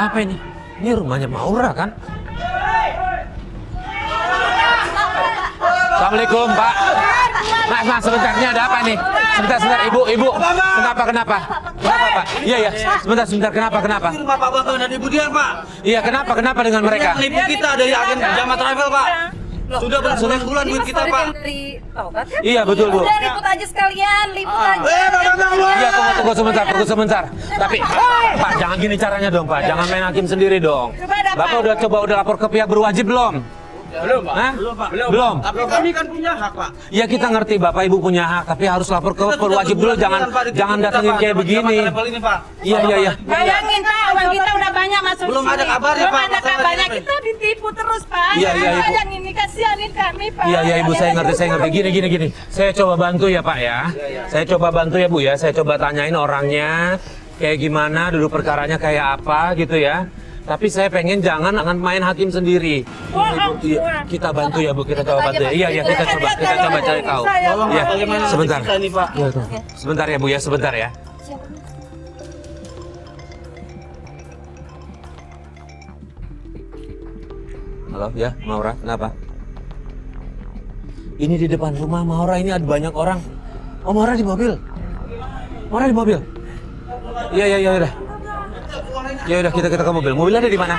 apa ini? Ini rumahnya Maura kan? Assalamualaikum Pak. Mas, sebentar, ini ada apa nih? Sebentar, Ibu. Kenapa? Pak? Iya, sebentar, kenapa? Rumah Pak Bambang dan Ibu Dian, Pak. Iya, kenapa dengan mereka? Yang nipu kita dari agen Jama Travel, Pak. Sudah berbulan-bulan duit kita, Pak. Iya, betul, Bu. Udah liput aja sekalian, liput aja. Iya, tunggu sebentar. Tapi, Pak, jangan gini caranya dong, Pak. Jangan main hakim sendiri dong. Bapak udah lapor ke pihak berwajib belum? Belum, Pak. Hah? Belum. Tapi kami kan punya hak, Pak. Ya kita ngerti Bapak Ibu punya hak, tapi harus lapor ke berwajib dulu. Jangan datengin kayak begini. Iya. Bayangin Pak, uang kita udah banyak masuk Belum sini. ada kabarnya, Pak, Belum ada masalah kabarnya, ini. kita ditipu terus Pak. Iya, Ibu. Bayangin ini, kasihanin kami Pak. Iya Ibu, saya ngerti. Gini. Saya coba bantu ya Pak ya. Saya coba bantu ya Bu ya. Saya coba tanyain orangnya kayak gimana, dulu perkaranya kayak apa gitu ya. Tapi saya pengen jangan main hakim sendiri. Iya, kita bantu ya Bu, kita coba bantu ya. Iya, kita coba cari tahu. Iya, sebentar. Iya, sebentar ya Bu ya, sebentar ya. Halo, ya, Maura, kenapa? Ini di depan rumah Maura, ini ada banyak orang. Oh, Maura di mobil. Iya, udah. Ya udah kita ke mobil. Mobilnya ada di mana?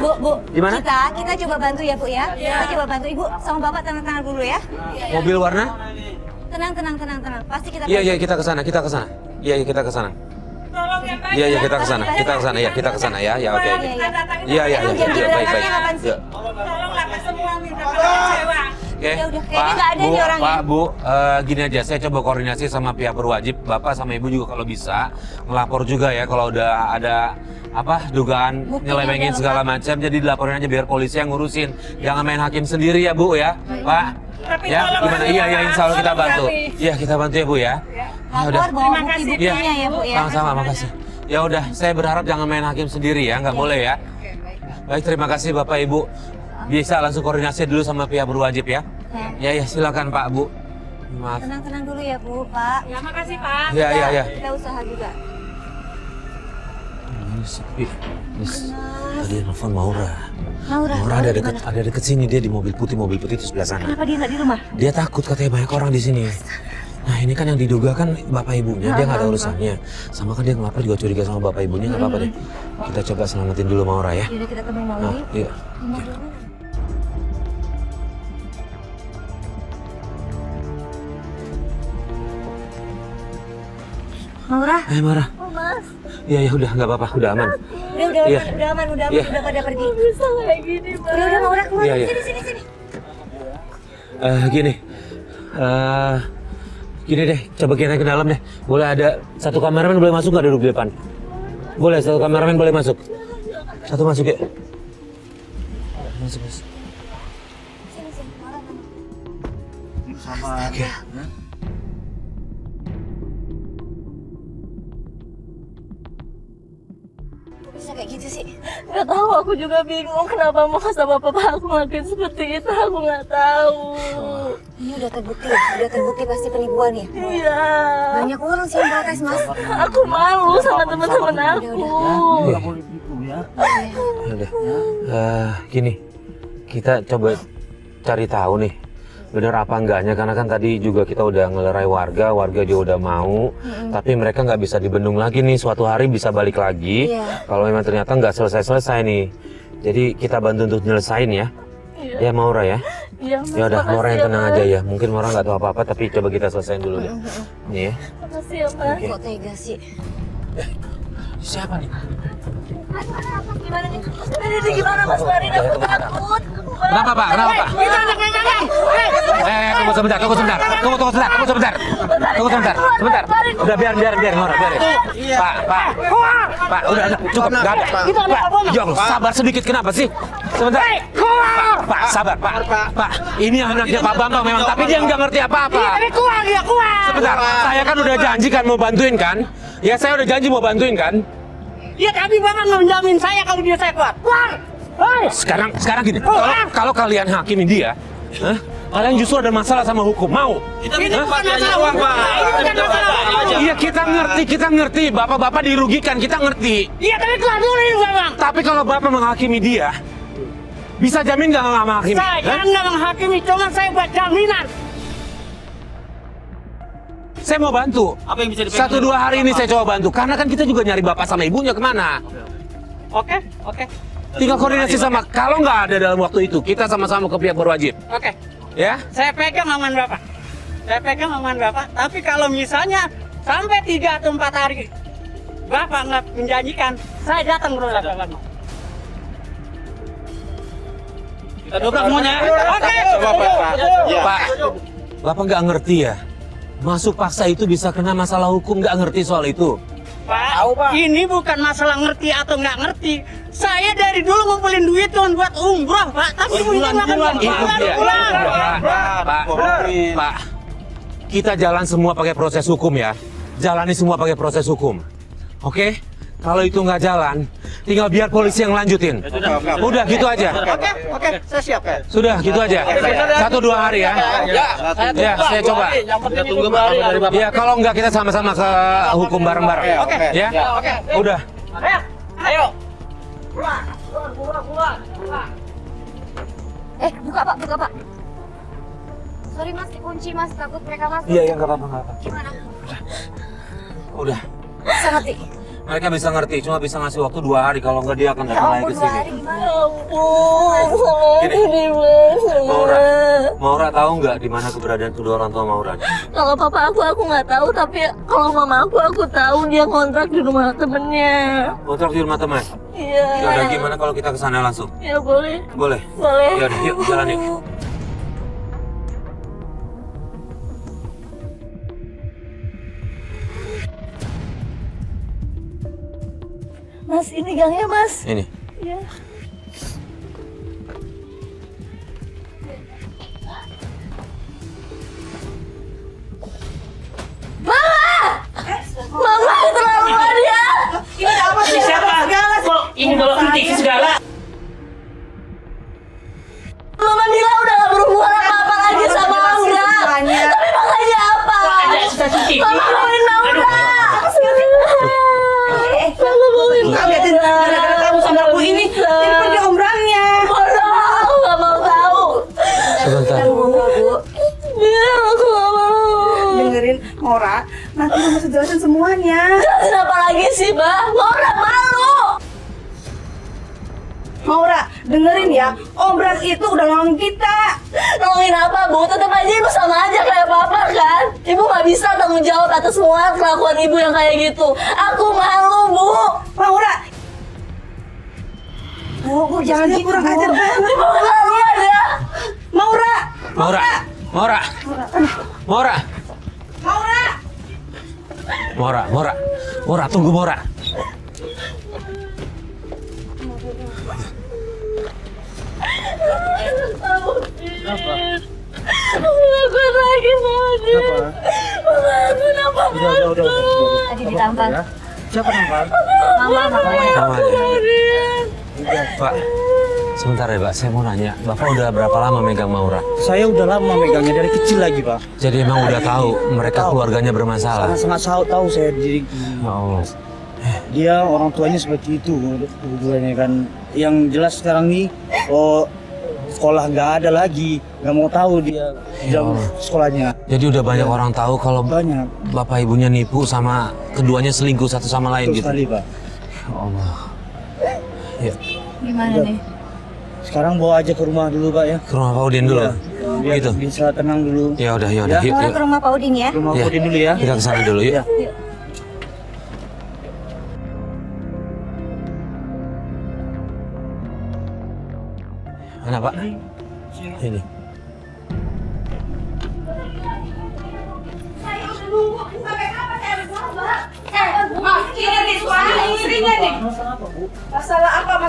Bu. Di mana? Kita coba bantu ya Bu ya. Kita coba bantu Ibu sama Bapak tenang dulu ya. Mobil warna? Tenang. Pasti kita Iya, kita ke sana. Iya, kita ke sana. Iya, kita ke sana. Kita ke sana ya. Ya, oke. Iya, baik. Ya. Tolonglah Pak, semua minta kecewa. Oke, Ya udah, kayaknya nggak ada nih orangnya. Pak, Bu, gini aja, saya coba koordinasi sama pihak berwajib, Bapak sama Ibu juga kalau bisa ngelapor juga ya kalau udah ada dugaan nyelewengin segala macam, jadi dilaporin aja biar polisi yang ngurusin, jangan main hakim sendiri ya Bu ya, Pak. Tapi Ya, tolong gimana? kasih Iya, insya Allah kita kami. bantu. Iya, kita bantu ya Bu ya. Ya udah. Lapor bawa bukti-buktinya ya Bu ya. Sama-sama, makasih. Ya udah, saya berharap jangan main hakim sendiri ya, nggak boleh ya. Baik, terima kasih Bapak Ibu. Bisa langsung koordinasi dulu sama pihak berwajib ya. Ya, silakan Pak, Bu. Maaf. Tenang dulu ya Bu, Pak. Ya makasih Pak. Ya. Kita usaha juga. Ini sepi. Tadi nelfon Maura Maura ada deket sini, dia di mobil putih itu sebelah sana. Kenapa dia nggak di rumah? Dia takut katanya banyak orang di sini. Nah ini kan yang diduga kan bapak ibunya, dia nggak ada urusannya. Sama kan dia ngelapor juga curiga sama bapak ibunya, nggak apa-apa deh. Kita coba selamatin dulu Maura ya. Yaudah kita temuin Maura yuk. Iya. Maura? Maura. Oh Mas. Iya, udah nggak apa-apa, udah aman. Iya. Udah aman, Iya. udah pada pergi. Bisa kayak gini Mas. Udah Maura keluar. Iya. Sini. Gini deh, coba kita ke dalam deh. Boleh ada satu kameramen boleh masuk nggak duduk di depan? Boleh, satu kameramen boleh masuk. Satu masuk ya. Masuk. Sini Maura. Sama. Oke. Bisa kayak gitu sih. Gak tahu, aku juga bingung kenapa mau sama papa aku ngelakuin seperti itu, aku nggak tahu. Ini udah terbukti pasti penipuan ya. Iya. Banyak orang sih yang protes Mas. Aku malu sama teman-teman aku. Nggak boleh gitu ya. Udah. Gini, kita coba cari tahu nih bener apa enggaknya, karena kan tadi juga kita udah ngelerai warga juga udah mau, tapi mereka nggak bisa dibendung lagi nih, suatu hari bisa balik lagi. Kalau memang ternyata nggak selesai nih, jadi kita bantu untuk nyelesain ya. Ya Maura ya. Iya, Mas. Ya udah, Maura yang Makasih tenang Mas. aja ya. Mungkin Maura nggak tahu apa-apa, tapi coba kita selesaiin dulu deh. Nih ya. Makasih ya Mas. Kok tega sih? Siapa nih? Gimana nih? Ini gimana Mas Farid? Aku takut. Kenapa Pak? Tunggu sebentar. Sebentar. Udah biar Maura, biarin. Pak, udah cukup, nggak ada. Pak, ya Allah, sabar sedikit, kenapa sih? Sebentar. Pak, sabar, Pak. Ini anaknya Pak Bambang memang, tapi dia nggak ngerti apa-apa. Sebentar, saya kan udah janji kan mau bantuin kan? Ya saya udah janji mau bantuin kan? Ya tapi Bapak nggak menjamin saya kalau dia saya kuat. Keluar! Hei! Sekarang gini, kalau kalian hakimin dia, Kalian justru ada masalah sama hukum, mau? Kita minta masalah uang, Pak. Iya kita ngerti. Bapak-bapak dirugikan, kita ngerti. Iya, tapi keluar dulu ini, Bang. Tapi kalau bapak menghakimi dia, bisa jamin nggak menghakimi? Saya nggak menghakimi, cuma saya buat jaminan. Saya mau bantu. Apa yang bisa dipegang? 1-2 hari ini saya coba bantu. Karena kan kita juga nyari bapak sama ibunya kemana. Oke. Tinggal koordinasi sama. Kalau nggak ada dalam waktu itu, kita sama-sama ke pihak berwajib. Oke. Ya? Saya pegang aman Bapak. Tapi kalau misalnya sampai 3 atau 4 hari Bapak nggak menjanjikan, saya datang ke rumah Bapak. Kita dobrak semuanya. Oke. Pak, bapak nggak ngerti ya? Masuk paksa itu bisa kena masalah hukum, nggak ngerti soal itu. Pak, ini bukan masalah ngerti atau nggak ngerti. Saya dari dulu ngumpulin duit cuma buat umroh, Pak. Tapi bulan. Itu dia. Pak, kita jalan semua pakai proses hukum ya. Jalani semua pakai proses hukum. Oke? Kalau itu nggak jalan, tinggal biar polisi yang lanjutin. Udah gitu aja. Oke, saya siap. Sudah gitu aja. 1-2 hari ya. Ya, saya coba. Kita tunggu baru dari Bapak. Ya, kalau nggak kita sama-sama ke hukum bareng-bareng. Ya? Udah. Ayo. Buka Pak. Sorry Mas, dikunci Mas, takut mereka masuk. Iya, nggak apa-apa. Gimana? Udah. Bisa ngerti? Mereka bisa ngerti, cuma bisa ngasih waktu 2 hari. Kalau nggak dia akan Ya datang lagi ampun, ke 2 sini. hari gimana? Maura tahu nggak di mana keberadaan kedua orang tua Maura? Kalau papa aku nggak tahu, tapi kalau mama aku tahu dia kontrak di rumah temennya. Kontrak di rumah teman. Iya. Ya udah, gimana kalau kita ke sana langsung? Ya boleh. Boleh. Boleh. Ya udah, yuk jalan yuk. Mas, ini gangnya Mas. Ini. Iya. Mama keterlaluan ya. Ini apa sih? Siapa? Kok ini bawa kritik segala? Mama bilang udah gak berhubungan apa-apa lagi sama Maura. Tapi makanya apa? Ada CCTV. Mama mauin Maura. Mama mauin Maura. Gara-gara kamu sama aku ini pergi ombrangnya. Aku gak mau tahu. Sebentar. Iya, aku gak mau. Dengerin Maura, nanti mama bisa jelasin semuanya. Jelasin apa lagi sih, Mbak? Maura malu. Maura, dengerin ya, Om Bram itu udah nolongin kita. Nolongin apa, Bu? Tetap aja ibu sama aja kayak papa kan? Ibu nggak bisa tanggung jawab atas semua kelakuan ibu yang kayak gitu. Aku malu, Bu. Maura, Bu, jangan gitu, kurang ajar banget. Ibu keterlaluan ya. Maura, Maura. Maura, Tunggu Maura. Aku lagi mau Kenapa? Tadi ditampar. Siapa nampar? Mama. Pak, sebentar ya Pak, saya mau nanya. Bapak udah berapa lama megang Maura? Saya udah lama megangnya dari kecil lagi, Pak. Jadi emang udah tahu mereka keluarganya bermasalah? Sangat tahu saya diri. Ya Allah. Dia orang tuanya seperti itu, keduanya kan. Yang jelas sekarang nih, sekolah nggak ada lagi, nggak mau tahu dia jam sekolahnya. Jadi udah banyak orang tahu kalau Banyak. bapak ibunya nipu sama keduanya selingkuh satu sama lain Betul gitu. sekali, Pak. Ya Allah. Ya, Gimana nih? Sekarang bawa aja ke rumah dulu, Pak ya. ke rumah Pak Udin dulu. Iya. Biar Gitu. bisa tenang dulu. Ya udah, yuk. Maura ke rumah Pak Udin ya. Ke rumah Iya. Udin dulu ya. Kita ke sana dulu yuk. Iya. Mana Pak? Ini.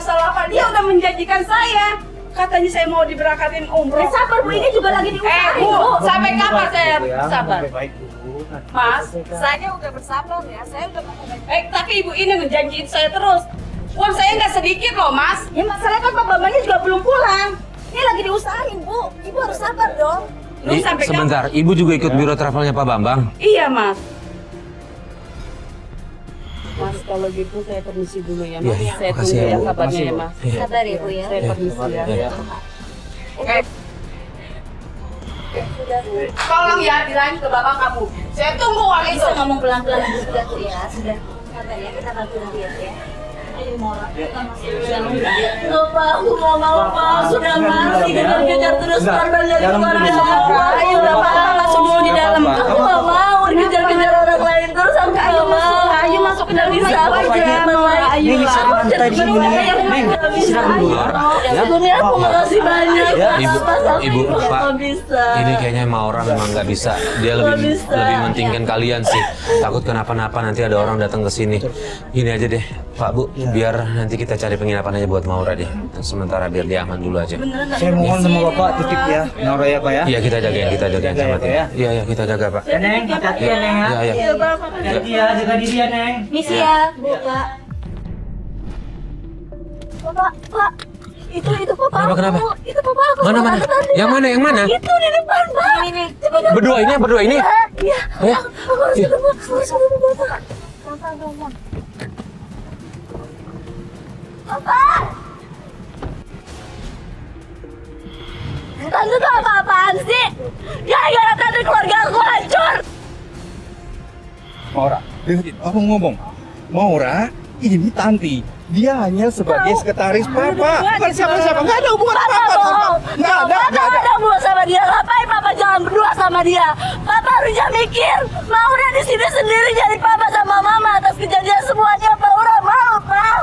masalah apa? Dia udah menjanjikan saya. Katanya saya mau diberangkatin umroh. Sabar Bu, ini juga lagi diusahain Bu, Bu. sampai kapan saya sabar? Baik, Bu. Mas, saya udah bersabar ya. Saya udah mau baik. Tapi ibu ini ngejanjiin saya terus. Uang saya nggak sedikit loh, Mas. Ya masalahnya kan Pak Bambangnya juga belum pulang. Ini lagi diusahain, Bu. Ibu harus sabar dong. Lu sampai Sebentar, Ibu juga ikut biro travelnya Pak Bambang? Iya, Mas. Mas, kalau gitu saya permisi dulu ya, Mas. Iya, Saya makasih tunggu ya, ya Bu. kabarnya Makasih, ya, Bu. Mas. Iya. Sabar ya Bu ya. Saya permisi ya. Iya. Oke. Tolong ya bilangin ke bapak kamu. Saya tunggu uang itu. Bisa ngomong pelan-pelan sudah Bu ya. Sudah. Sabar ya, kita bantu nanti ya Bu ya. Ayo Mora, kita masuk dalam ya. Pak, aku nggak mau, Pak. Sudah Mas, dikejar-kejar terus korban dari luar Pak. Ayo Pak, masuk dulu di dalam. Aku nggak mau dikejar-kejar orang lain terus. Aku nggak mau. Ayo masuk ke dalam Bisa aja. Ayo. Neng, silakan tadi sini, Neng. Silakan dulu. Sebelumnya aku makasih banyak. Ibu, Pas aku Ibu, Pak, nggak bisa. ini kayaknya Maura memang nggak bisa. Dia lebih bisa. lebih mentingkan kalian sih. Takut kenapa-napa nanti ada orang datang ke sini. Gini aja deh, Pak Bu, biar nanti kita cari penginapan aja buat Maura deh. Sementara biar dia aman dulu aja. Saya mohon sama Bapak titip ya, Naura ya Pak ya. Iya kita jagain Jaga sama ya, dia. Pak ya. Iya iya kita jaga Pak. Ya Neng, hati-hati ya Neng ya. Iya iya. Hati-hati ya, jaga diri ya Neng. Misi ya, Bu, Pak. Pak. Itu Papa. Kenapa? Bu. Itu Papa aku. Mana mana? Yang mana yang mana? Itu di depan, Pak. Ini. Berdua ini berdua ini. Iya. Ya. Aku harus ketemu. Harus ketemu Bapak. Gampang. Papa. Tante tuh apa-apaan sih? Gara-gara tante keluarga aku hancur. Maura, dengerin aku ngomong. Maura, ini Tanti. Dia hanya sebagai sekretaris Papa. Bukan siapa-siapa. Nggak ada hubungan Papa apa-apa sama bohong. Nggak ada, Papa nggak ada. ada hubungan sama dia. Ngapain Papa jangan berdua sama dia? Papa harusnya mikir. Maura di sini sendiri jadi Papa sama Mama atas kejadian semuanya. Maura mau, Pak.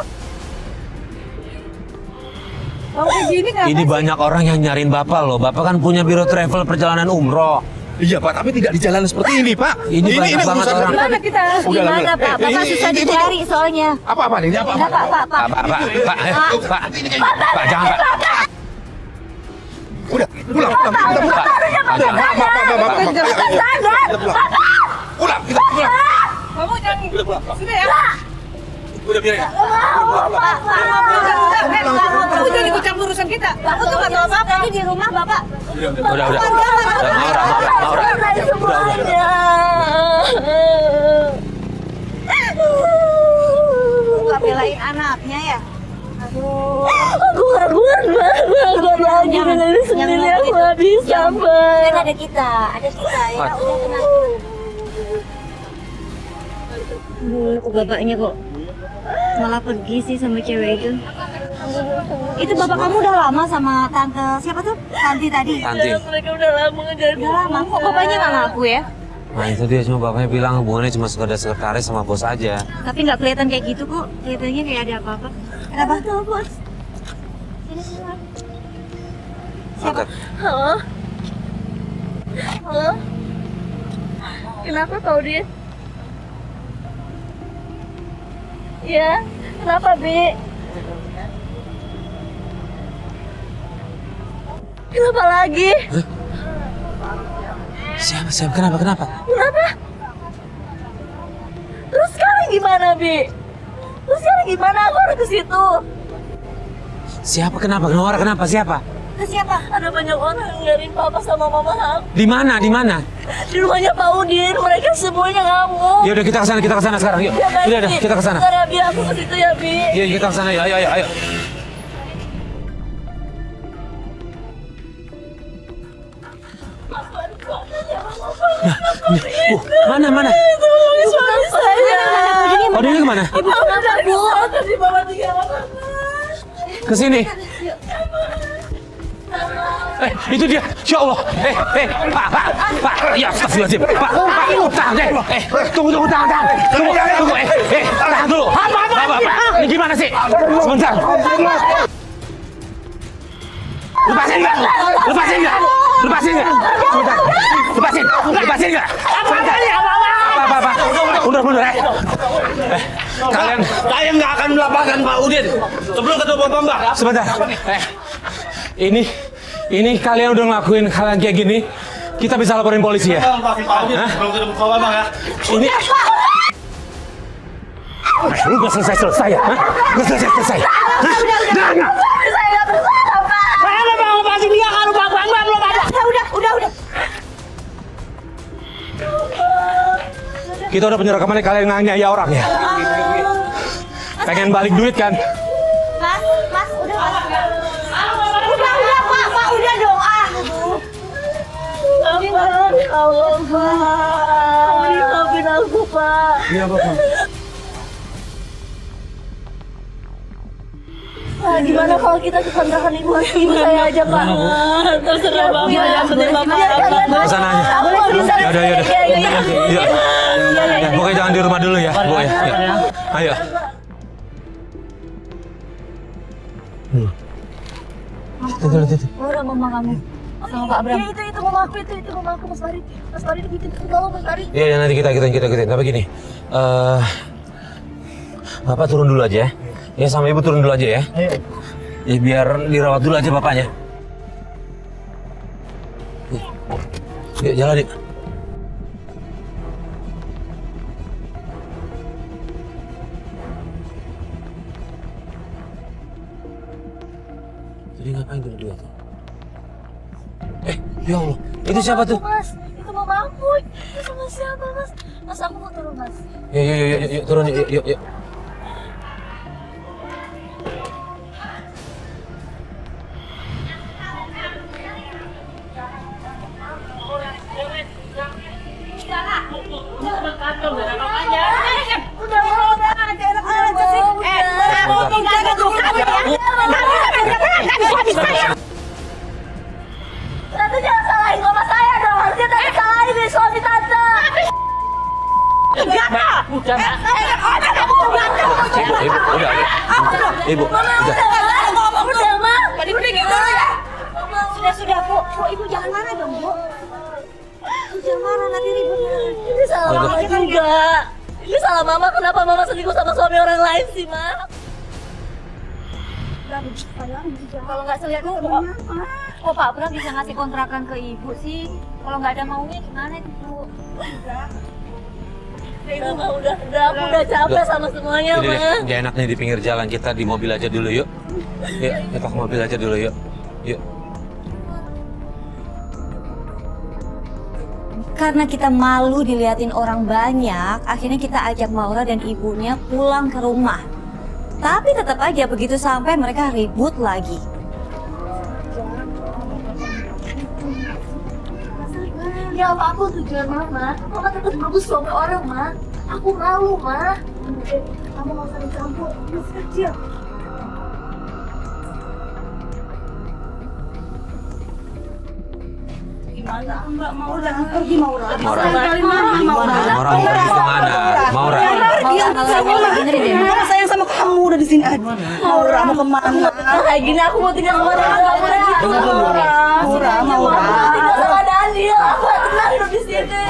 Ini banyak orang yang nyariin Bapak loh. Bapak kan punya biro travel perjalanan umroh. Iya Pak, tapi tidak di jalan seperti ini Pak. Ini banyak banget urusan- orang. Gimana kita harus Udah lah, gimana, udah. Pak? Bapak Ini- susah ini- dicari soalnya. Apa-apa nih? Apa-apa? Enggak, Pak. Pak, jangan Pak. Udah, pulang. Kita pulang. Pak, jangan. Pulang, kita pulang. Kamu jangan. Sudah ya. Udah biarin. Kamu jangan ikut campur urusan kita. Aku tuh nggak tahu apa-apa. Tadi di rumah Bapak. Udah. Maura. Semuanya. Nggak belain anaknya ya? Aku gak kuat lagi dengan ini sendiri. Aku gak bisa, Mbak. Kan ada kita ya. Udah tenang. Kok bapaknya kok malah pergi sih sama cewek itu? Itu bapak kamu udah lama sama tante siapa tuh? Tanti tadi. Tanti. Mereka udah lama ngejar Udah lama. Kok bapaknya nggak ngaku ya? Nah itu dia cuma bapaknya bilang hubungannya cuma sekedar sekretaris sama bos aja. Tapi nggak kelihatan kayak gitu kok. Kelihatannya kayak ada apa-apa. Kenapa? Bos. Angkat. Halo? Halo? Kenapa kau dia? Ya, kenapa Bi? Kenapa lagi? Siapa? Kenapa? Kenapa? Terus sekarang gimana Bi? Terus sekarang gimana? Aku harus ke situ. Siapa? Kenapa? Naura kenapa? Siapa? Ke siapa? Ada banyak orang yang nyariin Papa sama Mama aku. Di mana? Di rumahnya Pak Udin, mereka semuanya ngamuk. Ya udah kita ke sana sekarang. Yuk. Ya, baik, Udah, Bi. kita ke sana. Bentar ya, Bi, aku ke situ ya, Bi. Iya, kita ke sana. Ayo. Mana? Tolongin suami saya. Oh, dia kemana? Ibu kenapa, Bu? Tadi Mama tinggal. Ke sini. Itu dia. Ya Allah. Pak. Ya, astagfirullahaladzim. Pak, tahan deh. Tunggu, tahan. Tunggu. Tahan dulu. Pak. Ini gimana sih? Sebentar. Lepasin nggak? Sebentar. Lepasin nggak? Apa? Udah. Kalian Saya nggak akan melaporkan Pak Udin sebelum ketemu Bambang. sebentar. Ini kalian udah ngelakuin hal yang kayak gini, kita bisa laporin polisi ya? Belum ketemu Pak Bambang ya. Ini lu gak selesai ya? Gak selesai. Saya nggak bersalah, Pak. Saya mau pasti Kita udah punya rekamannya, kalian nganiaya orang ya. Pengen balik duit kan? Mas, udah Pak, udah dong Allah, Pak. Maafin aku, Pak. Iya Bapak. Gimana kalau kita ke kontrakan ibu saya aja, Pak? Terserah Bapak, yang penting Bapak Ke sana aja. Yaudah. Iya. Ya, pokoknya jangan di rumah dulu ya, Bu ya. Ya. Ayo. Itu. Udah mama kamu sama Pak Abram. Itu mama aku, itu mama aku, Mas Farid. Mas Farid bikin tolong, Mas Farid. Iya, nanti kita. Tapi gini, Bapak turun dulu aja ya. Ya sama Ibu turun dulu aja ya. Ayo. Ya biar dirawat dulu aja bapaknya. Yuk jalan yuk. Jadi ngapain tuh dia tuh? Ya Allah, itu siapa tuh? Mas, itu mama aku. Itu sama siapa, Mas? Mas, aku mau turun, Mas. Yuk, turun yuk. Tante jangan salahin mama saya dong. Harusnya tante salahin nih suami tante. Ibu, Udah, Ma. Sudah, Bu, Ibu jangan marah dong, Bu. Jangan marah, nanti ribut. Ini salah mama juga. Ini salah mama. Kenapa mama selingkuh sama suami orang lain sih, Ma? Kalau nggak selingkuh, kok Pak Abram bisa ngasih kontrakan ke Ibu sih? Kalau nggak ada maunya gimana itu, Bu? Udah, Ma, udah. Aku udah capek sama semuanya, Jadi Ma. gak enaknya di pinggir jalan, kita di mobil aja dulu yuk. Yuk, kita ke mobil aja dulu yuk. Yuk. Karena kita malu diliatin orang banyak, akhirnya kita ajak Maura dan ibunya pulang ke rumah. Tapi tetap aja begitu sampai mereka ribut lagi. Ya apa aku tujuan mama? Mama tetap bagus suami orang, Ma. Aku malu, Ma. Kamu nggak usah dicampur, masih kecil. Gimana? Mbak Maura jangan pergi, Maura. Maura. Sekali marah, Maura. Maura mau pergi kemana? Maura. Maura sayang sama kamu udah di sini aja. Maura mau kemana? Kayak gini aku mau tinggal sama Daniel. Maura. Aku tinggal sama Daniel. Aku gak tenang hidup di sini.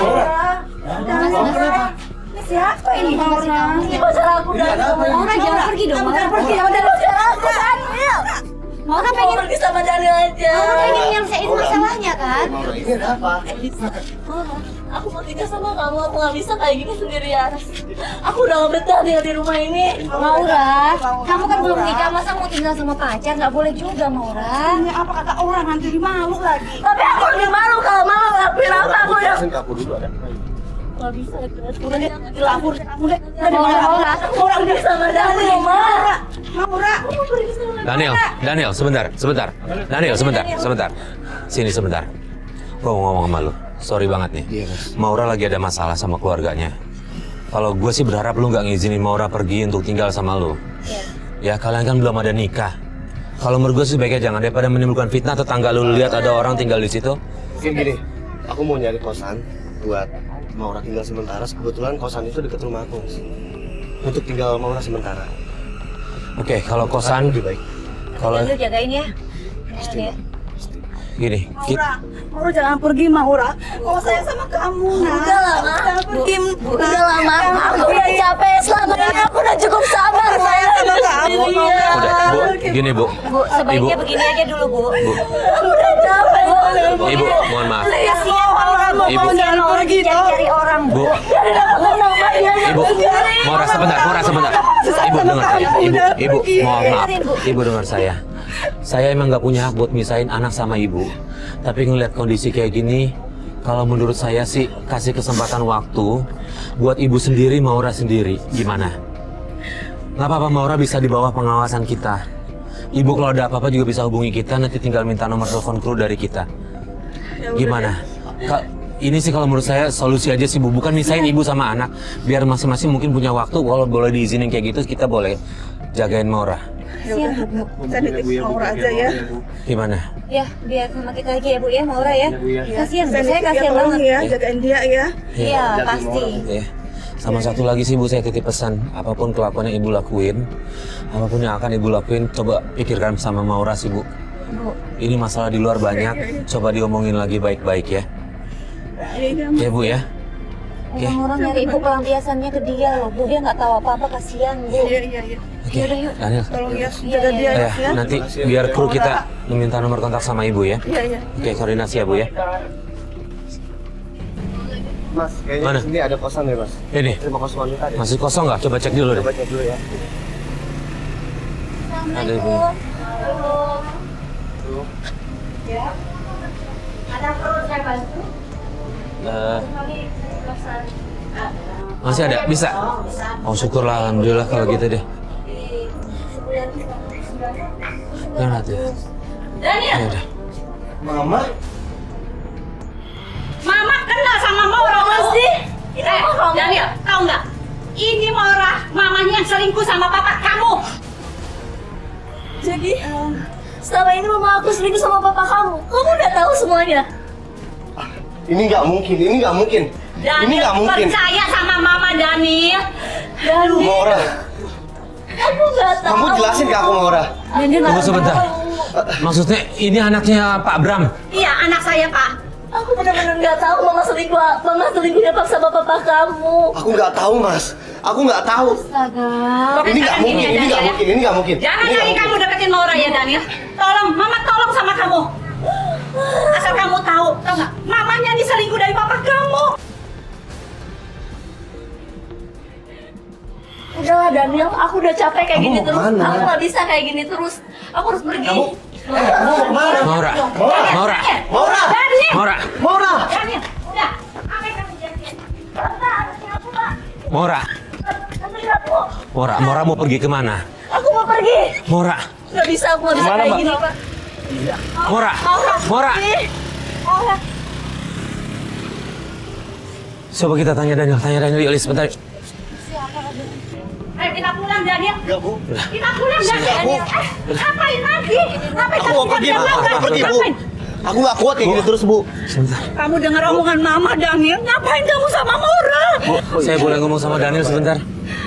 Siapa ini Maura? Ini pacar aku Daniel. Maura jangan pergi dong, Maura. Pergi, Udah pacar aku Daniel. Maura Mau pengen pergi sama Daniel aja. pengen nyelesain masalahnya kan? Aku mau tinggal sama kamu. Aku gak bisa kayak gini sendirian. Aku udah gak betah tinggal di rumah ini. Maura, kamu kan belum nikah, masa mau tinggal sama pacar? Nggak boleh juga, Maura. Ini apa kata orang nanti malu lagi. Tapi aku lebih malu kalau mama ngelakuin apa aku udah. Gak bisa, udah dilapor. Maura, Aku mau pergi sama Daniel, Ma. Maura. Daniel, sebentar. Daniel, sebentar. Sini sebentar. Gua mau ngomong sama lu. Sorry banget nih. Maura lagi ada masalah sama keluarganya. Kalau gue sih berharap lu nggak ngizinin Maura pergi untuk tinggal sama lu. Ya kalian kan belum ada nikah. Kalau menurut gue sih sebaiknya jangan, daripada menimbulkan fitnah tetangga lu lihat ada orang tinggal di situ. Mungkin gini, aku mau nyari kosan buat Maura tinggal sementara. Kebetulan kosan itu dekat rumah aku. Untuk tinggal Maura sementara. Oke, kalau kosan Lebih baik. kalau lu jagain ya. gini, Maura jangan pergi, Maura. Mau sayang sama kamu, nah. Udah lah, Ma. Jangan pergi. Udah lah, Ma. Aku udah capek selama ini. Aku udah cukup sabar, Sayang sama kamu, Maura. udah Bu, gini Bu. Bu, sebaiknya Ibu. begini aja dulu, Bu. Aku udah capek. Ibu, mohon maaf. Kasihan Maura, Bu. Ibu. Kasihan Maura cari orang, Bu. Bu, Ibu, Maura sebentar. Ibu dengar saya. Ibu, mohon maaf. Ibu dengar saya. Saya emang nggak punya hak buat misahin anak sama ibu. Tapi ngeliat kondisi kayak gini, Kalau menurut saya sih kasih kesempatan waktu buat ibu sendiri, Maura sendiri. Gimana? Nggak apa-apa, Maura bisa di bawah pengawasan kita. Ibu kalau ada apa-apa juga bisa hubungi kita, nanti tinggal minta nomor telepon kru dari kita. Gimana? Ini sih kalau menurut saya solusi aja sih Bu, bukan misahin ibu sama anak. Biar masing-masing mungkin punya waktu, kalau boleh diizinin kayak gitu kita boleh jagain Maura. Siap, Bu. Kita nitip Maura aja ya. Gimana? Ya, biar sama kita aja ya Bu ya, Maura ya. Kasihan, Bu. Saya Ya, kasihan tolong banget. ya, jagain dia ya. Iya, pasti. Ya. Sama satu lagi sih Bu, saya titip pesan, apapun kelakuan yang ibu lakuin, apapun yang akan ibu lakuin, coba pikirkan sama Maura sih Bu. Bu. Ini masalah di luar banyak, coba diomongin lagi baik-baik ya. Ya Bu ya. Orang-orang nyari ibu pelampiasannya ke dia loh, Bu. Dia nggak tahu apa-apa, kasihan, Bu. Iya. Oke, Yaudah, yuk. Daniel. Tolong ya, Iya, jaga iya. dia Ya, ya. nanti biar kru kita meminta nomor kontak sama ibu ya. Iya. Oke, koordinasi ya Bu ya. Mas, kayaknya Mana? di sini ada kosan ya Mas. Ini, Terima kasih wanita deh. masih kosong nggak? Coba cek dulu deh. Coba cek dulu ya. Ada ibu. Masih ada? Bisa? Oh syukurlah, alhamdulillah kalau gitu deh. Ya nanti. Daniel, Ya udah. Mama? Mama kenal sama Maura pasti. Daniel, tahu nggak? Ini Maura, mamanya yang selingkuh sama papa kamu. Jadi, selama ini mama aku selingkuh sama papa kamu. Kamu udah tahu semuanya. Ini nggak mungkin, ini nggak mungkin. Ini Daniel, nggak mungkin. percaya sama mama Daniel. Maura, Aku nggak tahu. kamu jelasin ke aku Maura. Tunggu sebentar. Maksudnya ini anaknya Pak Bram. Iya, anak saya Pak. Aku benar-benar nggak tahu mama selingkuhnya paksa papa kamu. Aku nggak tahu Mas. Aku nggak tahu. Astaga. Ini nggak mungkin, ini nggak mungkin, ini nggak mungkin. Jangan Ini nggak lagi mungkin. kamu deketin Maura ya Daniel. Tolong, mama tolong sama kamu. Asal kamu tahu nggak? Mamanya ini selingkuh dari papa kamu. Udahlah Daniel, aku udah capek kayak Kamu gini mau terus. kemana? Aku nggak bisa kayak gini terus. Aku harus pergi. Kamu mau kemana? Maura. Maura. Maura! Daniel, Maura. Maura! Daniel, udah. Apa yang kamu janjiin? Maura. Maura. Maura mau pergi kemana? Aku mau pergi. Maura. Nggak bisa, aku nggak bisa Gimana, kayak Mbak? gini, Pak. Maura. Maura. Maura. Coba kita tanya Daniel yuk, sebentar. Ayo kita pulang Daniel. Enggak, Bu. Kita pulang Daniel. Bu. Ngapain lagi? Ngapain Aku mau pergi, Bu. Aku mau pergi, Bu. Aku nggak kuat kayak gini terus, Bu. Sebentar. Kamu dengar omongan mama Daniel, ngapain kamu sama Maura? Saya boleh ngomong sama Daniel sebentar?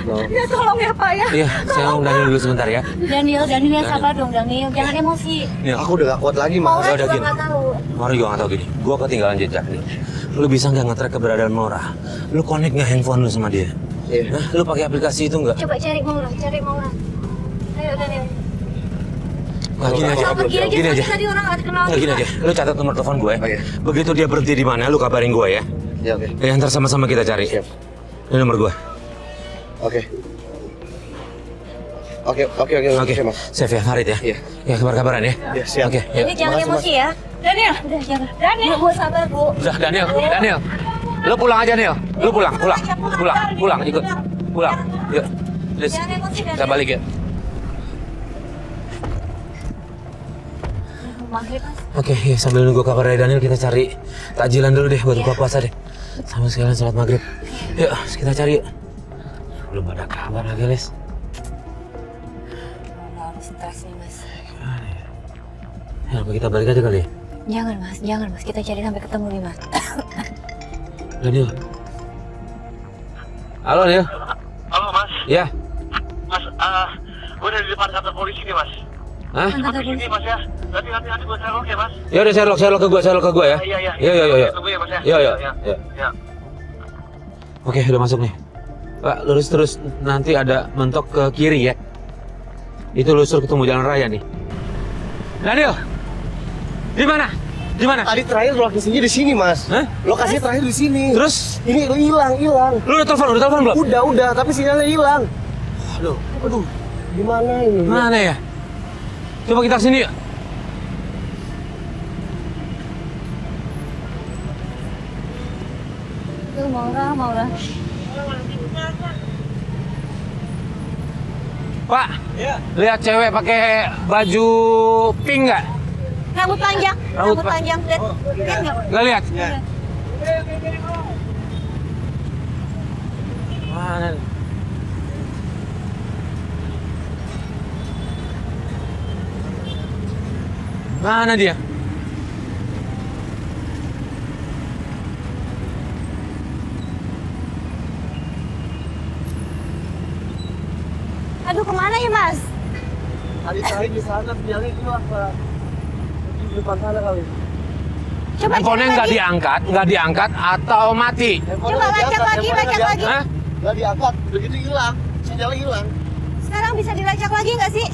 Ya tolong ya Pak ya. Iya, saya ngomong Daniel dulu sebentar ya. Daniel sabar dong Daniel, jangan emosi. Nih, Aku udah nggak kuat lagi, Mas. Maura udah juga gini. nggak tahu. Maura juga nggak tahu gini. Gua ketinggalan jejak nih. Lu bisa nggak nge-track keberadaan Maura? Lu connect nggak handphone lu sama dia? Iya. Hah? Lu pakai aplikasi itu nggak? Coba cari Maura. Ayo Daniel. Nah, gini aja. Coba pergi aja, Gini aja. tadi orang nggak kenal Nah, gini aja. Lu catat nomor telepon gue. Oke. Begitu dia berhenti di mana, lu kabarin gue ya. Ya, oke. Ya, ntar sama-sama kita cari. Siap. Ini nomor gue. Oke. Oke, Mas. Save ya, Farid ya. Iya. Ya, kabar-kabaran ya. Iya, siap. Oke, yuk. Ini jangan Makasih, emosi ya. Daniel, Udah jangan. Daniel. Bu, sabar Bu. Udah, Daniel. Lu pulang aja, Daniel. Lu pulang. Ikut. Pulang. Yuk. Liz, Jangan emosi Daniel. kita balik ya. Maghrib Mas. Oke, ya, sambil nunggu kabar dari Daniel, kita cari takjilan dulu deh buat buka puasa deh. Sama sekalian sholat maghrib. Yuk, kita cari yuk. Belum ada kabar lagi, Liz. Nggak harus stres nih Mas. Ya, apa kita balik aja kali ya? Jangan Mas. Kita cari sampai ketemu nih Mas. Daniel. Halo, Daniel. Halo Mas, Ya. Mas, gue udah di depan kantor polisi nih Mas. Hah? Cepat di sini Mas ya. Nanti gue Sherlock ya Mas. Ya udah Sherlock ke gua ya. Iya. Iya. Tunggu ya Mas ya. Iya. Ya. Oke, udah masuk nih. Pak, lurus terus, nanti ada mentok ke kiri ya. Itu lusur ketemu jalan raya nih. Daniel. Di mana? Tadi terakhir lokasinya di sini, Mas. Hah? Lokasinya terakhir di sini. Terus Ini hilang. lu udah telepon belum? Udah, tapi sinyalnya hilang. Aduh. Gimana ini? Mana ya? Coba kita kesini yuk. Maura. Pak, lihat cewek pakai baju pink nggak? Rambut panjang. Rambut Panjang. Lihat nggak? Nggak lihat? Mana? Mana dia? Aduh, kemana ya, Mas? Adik saya di sana, jalan itu apa? Di depan sana kali. Coba Handphonenya cek lagi. nggak diangkat atau mati? Coba lacak lagi. Hah? Nggak diangkat, begitu hilang, sinyalnya hilang. Sekarang bisa dilacak lagi nggak sih?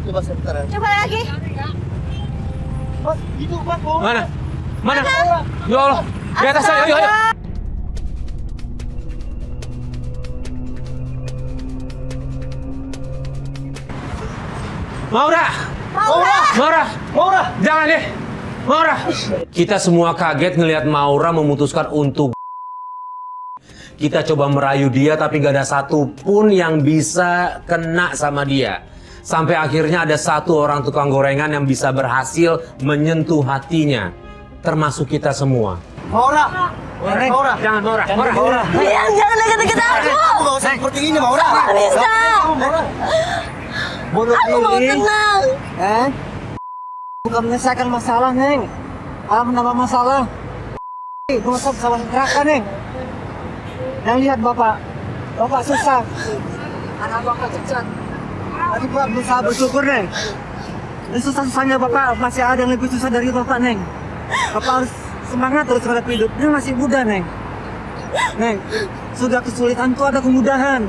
Coba sebentar ya. Coba lagi. Mas, itu Mas, mau. Mana? Mana? Ya Allah, di atas saya, ayo. Maura, jangan deh. Maura. Kita semua kaget ngelihat Maura memutuskan untuk kita coba merayu dia tapi gak ada satupun yang bisa kena sama dia. Sampai akhirnya ada satu orang tukang gorengan yang bisa berhasil menyentuh hatinya. Termasuk kita semua. Maura, Jangan Maura. Jangan deket-deket aku. kamu nggak usah seperti ini, Maura. Nggak bisa. Bodoh Aku mau diri. tenang. Bukan menyelesaikan masalah, Neng. Malah menambah masalah. Dosa salah neraka, Neng. Yang lihat Bapak susah. Anak Bapak cacat. Tapi Bapak berusaha bersyukur, Neng. Dan susah-susahnya Bapak masih ada yang lebih susah dari Bapak, Neng. Bapak harus semangat terus menghadapi hidup. Dia masih muda, Neng. Neng, sudah kesulitan tuh ada kemudahan.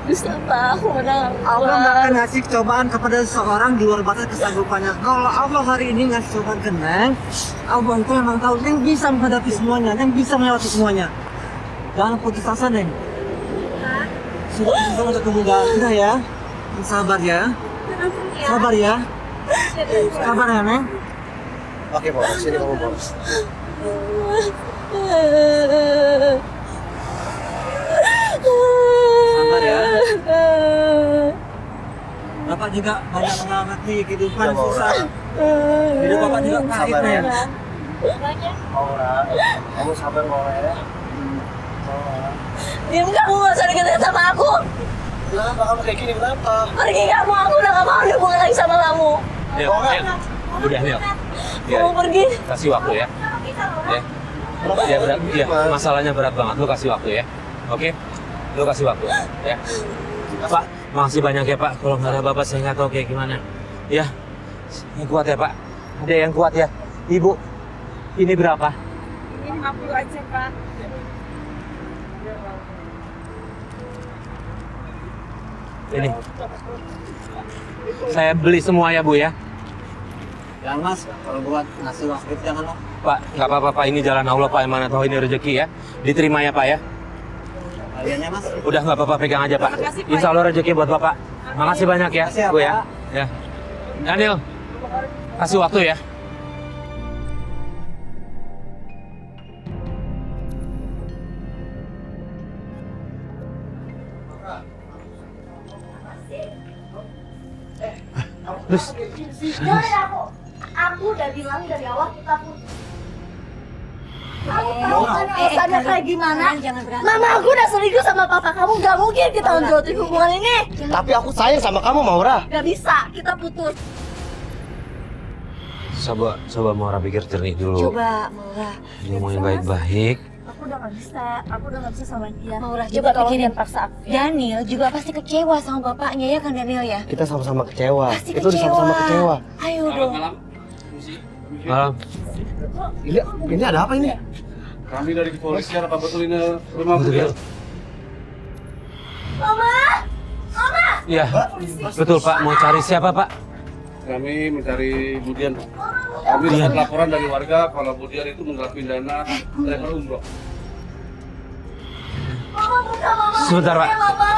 Bisa Pak, aku menang. Allah nggak akan ngasih cobaan kepada seseorang di luar batas kesanggupannya. Kalau Allah hari ini ngasih cobaan ke Neng, Allah itu memang tahu Neng bisa menghadapi semuanya, Neng bisa melewati semuanya. Jangan putus asa, Neng. Sudah untuk kemudahan. Udah ya, sabar ya. Sabar ya. Sabar ya, Neng. Oke, Maura, sini kamu, Maura. Sabar ya. Bapak juga banyak mengalami kehidupan susah. Hidup Bapak juga pahit, Sabar ya. Neng. Maura, kamu sabar, Maura ya. Maura. Diam kamu, nggak usah deket sama aku. Kenapa kamu kayak gini, kenapa? Pergi kamu, aku udah gak mau ada hubungan lagi sama kamu. Nil. Udah, Nil. Kamu pergi. Kasih waktu ya. Ya. Ya, berat. Ya, masalahnya berat banget. Lu kasih waktu ya. Oke? Lu kasih waktu ya. Pak, makasih banyak ya, Pak. Kalau nggak ada Bapak, saya nggak tahu kayak gimana. Ya. Yang kuat ya, Pak. Ada yang kuat ya. Ibu, ini berapa? Ini 50 aja, Pak. Ini. Saya beli semua ya, Bu ya. Jangan Mas, kalau buat ngasih waktu jangan Mas. Pak, nggak apa-apa, Pak. Ini jalan Allah, Pak. Yang mana tahu ini rezeki ya. Diterima ya, Pak ya. Kaliannya Mas. Udah nggak apa-apa, pegang aja, Pak. Insya Allah rezeki buat Bapak. Makasih banyak ya, Makasih ya, Bu ya. Pak. Ya. Daniel, kasih waktu ya. Terus, Aku udah bilang dari awal kita putus. Aku tahu kan alasannya kayak gimana. Mama aku udah selingkuh sama papa kamu. Gak mungkin kita lanjutin hubungan ini. Tapi aku sayang sama kamu, Maura. Gak bisa, kita putus. coba Maura pikir jernih dulu. Coba, Maura. Ngomong yang baik-baik. Aku udah gak bisa sama dia. Maura, coba pikirin paksa aku. Daniel juga pasti kecewa sama bapaknya ya kan Daniel ya? Kita sama-sama kecewa. Pasti Itu udah sama-sama kecewa. Ayo dong. Malam. Ini ada apa ini? Kami dari kepolisian, apa betul ini rumah Betul. Mama! Mama! Iya, betul Pak. Mau cari siapa Pak? Kami mencari Budian. Kami dapat laporan dari warga kalau Budian itu menggelapin dana travel umroh. Mama buka, Mama! Sebentar Pak. Mama!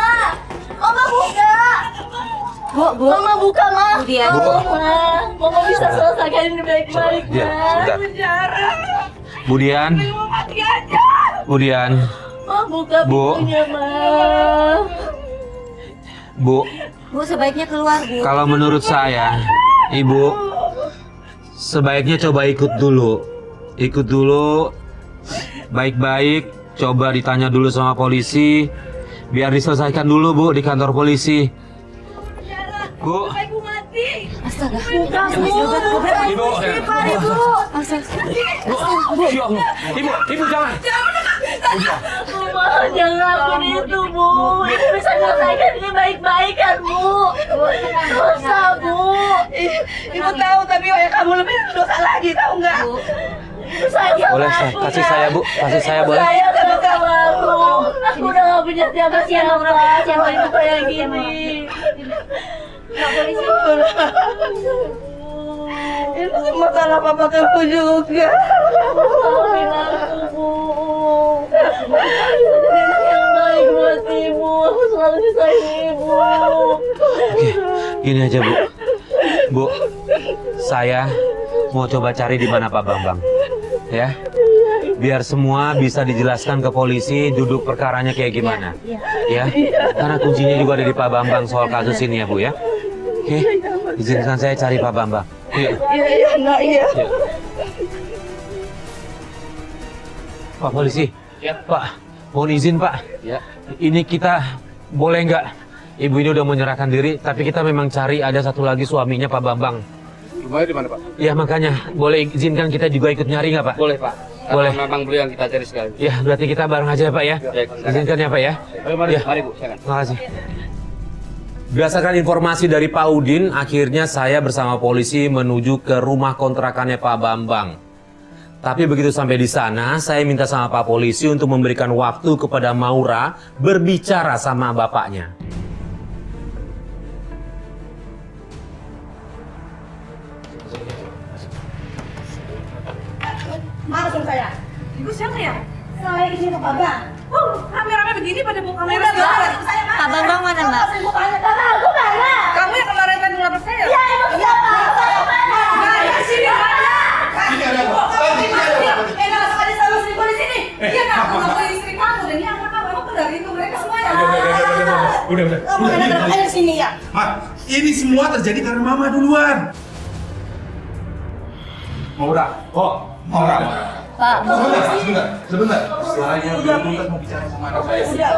Mama buka! Bu. Mama buka, Ma! Budian. Mama bisa selesaikan ini baik-baik, Iya, Ma! sebentar. Penjara. Budian. Mau mati aja. Budian, Ma, buka Bu. pintunya, Ma. Bu, Bu, sebaiknya keluar, Bu. kalau menurut saya, Ibu sebaiknya coba ikut dulu. Ikut dulu, baik-baik, coba ditanya dulu sama polisi, biar diselesaikan dulu, Bu, di kantor polisi. Bu. Ibu mati. Astaga. Buka, Bu. Ibu. Astaga. Bu, ya Allah. Ibu jangan. Bu, Ma, jangan lakukan itu, Bu. Ibu bisa menyelesaikan ini baik-baik kan, Bu. Dosa, Bu. Ibu tahu tapi ayah kamu lebih dosa lagi, tahu nggak? Ibu sayang sama Boleh, aku, kasih ya. saya, Bu. Kasih saya, Ibu boleh. sayang sama aku. Aku udah gak punya siapa-siapa. Siapa ibu kayak gini. Pak polisi. Itu semua salah papa kamu juga. Maafin aku, Bu. Aku jadi anak yang baik buat ibu. Aku selalu disayang ibu. Oke, gini aja, Bu. Bu, saya mau coba cari di mana Pak Bambang. Ya. Biar semua bisa dijelaskan ke polisi duduk perkaranya kayak gimana. Ya. Karena kuncinya juga ada di Pak Bambang soal kasus ini ya, Bu ya. Oke, izinkan saya cari Pak Bambang. Yuk. Iya, nak, iya. Yuk. Pak polisi. Pak, mohon izin Pak. Ini kita boleh nggak? Ibu ini udah menyerahkan diri, tapi kita memang cari ada satu lagi suaminya Pak Bambang. Rumahnya di mana, Pak? Ya makanya, boleh izinkan kita juga ikut nyari nggak Pak? Boleh, Pak. Boleh. Memang beliau yang kita cari sekali. Ya, berarti kita bareng aja ya Pak ya. Izinkan ya Pak ya. Ayo, mari, Ya. mari Bu, silakan. Terima kasih. Berdasarkan informasi dari Pak Udin, akhirnya saya bersama polisi menuju ke rumah kontrakannya Pak Bambang. Tapi begitu sampai di sana, saya minta sama Pak Polisi untuk memberikan waktu kepada Maura berbicara sama bapaknya. Mana suruh saya? Ibu siapa ya? Saya izin Pak Bambang. Rame-rame begini pada bawa kamera Udah, segala. Mbak. Saya mana? Pak Bambang mana, Mbak? Ibu tanya karena aku mana? Kamu yang kemarin tadi ngelapor saya? Ya, emang siapa? Saya mana? Mana sini mana? Ini ada apa? Nggak langsung aja sama selingkuh di sini. Dia ngaku istri kamu dan dia anak kamu dari itu mereka semua ya. Udah. Kamu ada berapa di sini ya? Ma, ini semua terjadi karena Mama duluan. Maura, Maura. Pak, Sebentar. Saya benar mau bicara sama anak saya.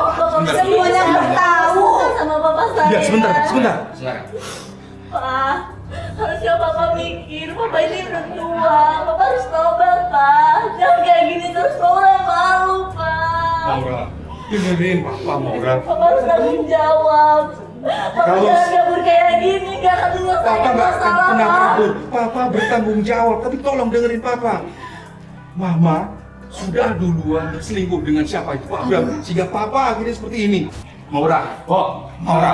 Semuanya tahu. Sama Bapak saya. Ya, sebentar. Silakan. Pak, harusnya Bapak mikir, Bapak ini udah tua. Bapak harus tobat, Pak. Jangan kayak gini terus, Maura malu, Pak. Maura, dengerin Papa, Maura. Bapak harus tanggung jawab. Bapak Kalau- jangan kabur kayak gini, gak akan Papa menyelesaikan nggak akan masalah, pernah Pak. kabur. Papa bertanggung jawab, tapi tolong dengerin Papa. Mama sudah duluan berselingkuh dengan siapa itu Pak Bram, sehingga Papa akhirnya seperti ini. Maura, Maura.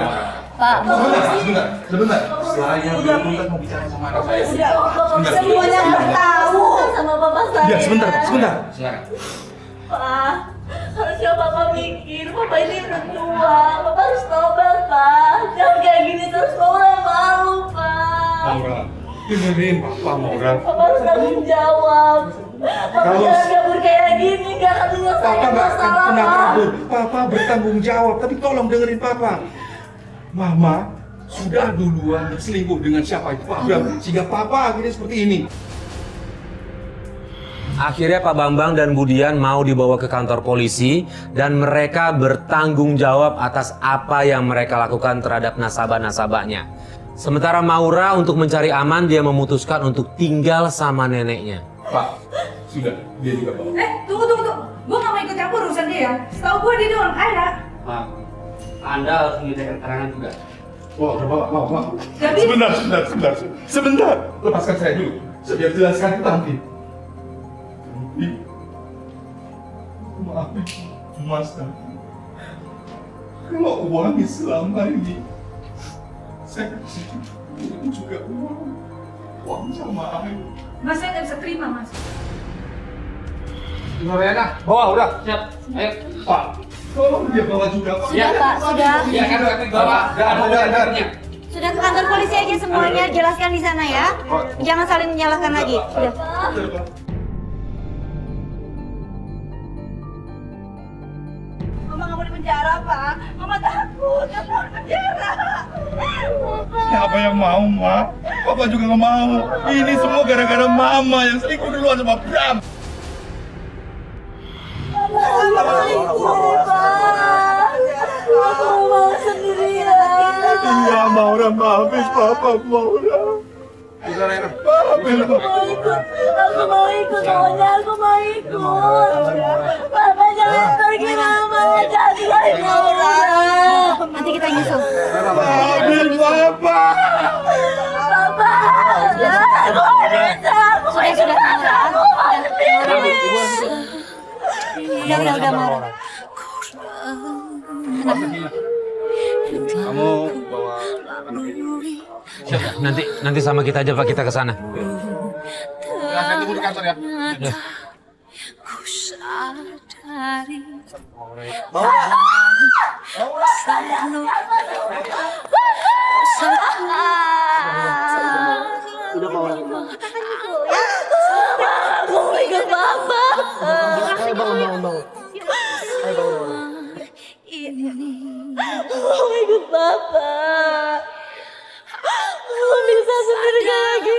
Pak, Sebentar. Saya benar mau bicara sama anak saya. Semuanya tahu. Sama Bapak saya. Ya, sebentar. Silakan. Pak, harusnya Bapak mikir, Bapak ini udah tua. Bapak harus tobat, Pak. Jangan kayak gini terus, Maura malu, Pak. Maura, dengerin Papa, Maura. Bapak harus tanggung jawab. Bapak Kalau- jangan kabur kayak gini, gak akan Papa menyelesaikan nggak akan masalah, pernah Pak. kabur. Papa bertanggung jawab, tapi tolong dengerin Papa. Mama sudah duluan berselingkuh dengan siapa itu Pak Bram, sehingga Papa akhirnya seperti ini. Akhirnya Pak Bambang dan Budian mau dibawa ke kantor polisi dan mereka bertanggung jawab atas apa yang mereka lakukan terhadap nasabah-nasabahnya. Sementara Maura untuk mencari aman dia memutuskan untuk tinggal sama neneknya. Pak, sudah, dia juga bawa. Tunggu. Gue gak mau ikut campur urusan dia. Setahu gue dia orang kaya. Maaf. Anda harus meminta keterangan juga. Wah. Jadi Sebentar. Lepaskan saya dulu. Saya biar jelaskan ke Tanti. Maaf, Mas Tanti. Kalau uangnya selama ini, saya kasih juga uang sama Ayu. Mas saya nggak bisa terima mas. Noriana, bawa udah. Siap. Ayo. Pak, tolong dia bawa juga Pak. sudah Pak, sudah. Ya kan udah bawa. Ada. Sudah ke kantor polisi aja semuanya, jelaskan di sana ya. Jangan saling menyalahkan lagi. Sudah. penjara, Pak. Mama takut masuk penjara. Siapa yang mau, Ma? Papa juga nggak mau. Ini semua gara-gara Mama yang selingkuh duluan sama Bram. Mama sendirian. Iya, Maura, maafin Papa, Maura. Maafin Papa. Aku mau ikut, pokoknya aku mau ikut. Mama jangan pergi, Mama. Jangan tinggalin Maura. Nanti kita nyusul. Maafin Papa. Papa. Aku mau bisa. Aku mau ikut. Aku mau sendiri. Udah Maura. Kamu bawa Nanti sama kita aja Pak, kita ke sana. saya tunggu di kantor ya. Aku mau ikut Papa. Aku mau ikut Papa. Aku bisa sendiri kayak gini.